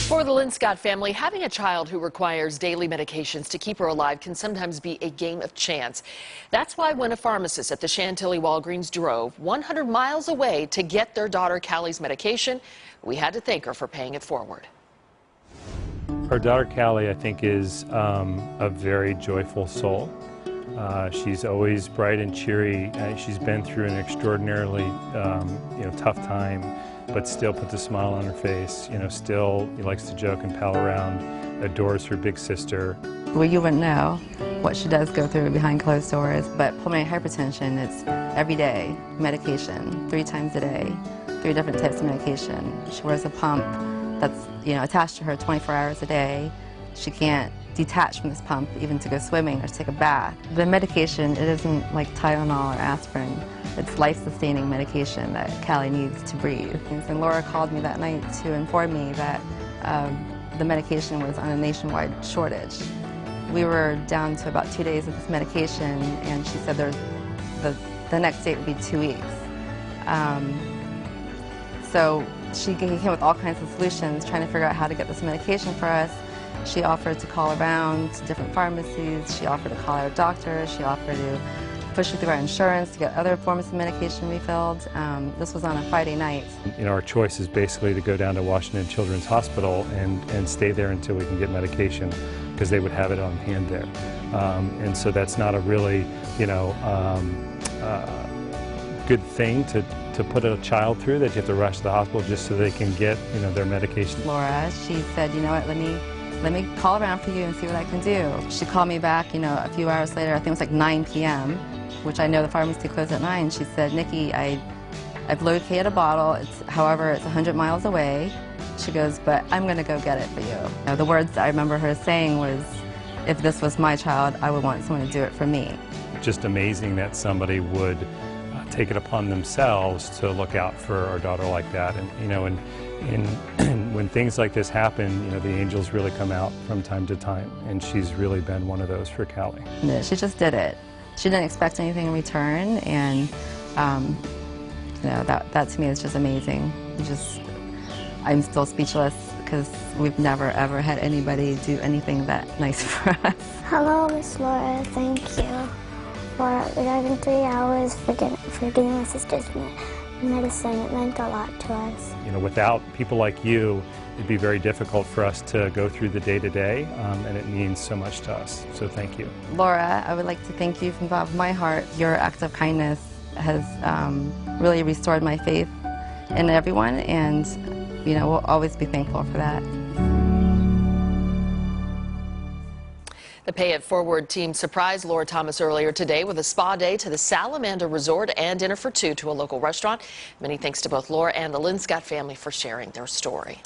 For the Lynn Scott family, having a child who requires daily medications to keep her alive can sometimes be a game of chance. That's why when a pharmacist at the Chantilly Walgreens drove 100 miles away to get their daughter Callie's medication, we had to thank her for paying it forward. Our daughter Callie, I think, is a very joyful soul. She's always bright and cheery. She's been through an extraordinarily tough time, but still puts a smile on her face. Still likes to joke and pal around, adores her big sister. Well, you wouldn't know what she does go through behind closed doors, but pulmonary hypertension, it's every day medication, 3 times a day, 3 different types of medication. She wears a pump that's attached to her 24 hours a day. She can't detach from this pump even to go swimming or to take a bath. The medication, it isn't like Tylenol or aspirin. It's life-sustaining medication that Callie needs to breathe. And Laura called me that night to inform me that the medication was on a nationwide shortage. We were down to about 2 days of this medication, and she said the next date would be 2 weeks. So she came with all kinds of solutions, trying to figure out how to get this medication for us. She offered to call around to different pharmacies. She offered to call our doctor. She offered to push it through our insurance to get other forms of medication refilled. This was on a Friday night. Our choice is basically to go down to Washington Children's Hospital and stay there until we can get medication, because they would have it on hand there. And so that's not a really, good thing to put a child through, that you have to rush to the hospital just so they can get, their medication. Laura, she said, you know what, let me call around for you and see what I can do. She called me back, a few hours later. I think it was like 9 p.m., which I know the pharmacy closed at 9. She said, Nikki, I've located a bottle. However, it's 100 miles away. She goes, but I'm going to go get it for you. The words I remember her saying was, if this was my child, I would want someone to do it for me. Just amazing that somebody would take it upon themselves to look out for our daughter like that. And when things like this happen, the angels really come out from time to time, and she's really been one of those for Callie. She just did it. She didn't expect anything in return, and that to me is just amazing. I'm still speechless, because we've never ever had anybody do anything that nice for us. Hello, Miss Laura. Thank you for driving 3 hours for getting my sister's medicine. It meant a lot to us. Without people like you, it'd be very difficult for us to go through the day-to-day, and it means so much to us. So thank you. Laura, I would like to thank you from the bottom of my heart. Your act of kindness has really restored my faith in everyone, and we'll always be thankful for that. The Pay It Forward team surprised Laura Thomas earlier today with a spa day to the Salamander Resort and dinner for 2 to a local restaurant. Many thanks to both Laura and the Lynn Scott family for sharing their story.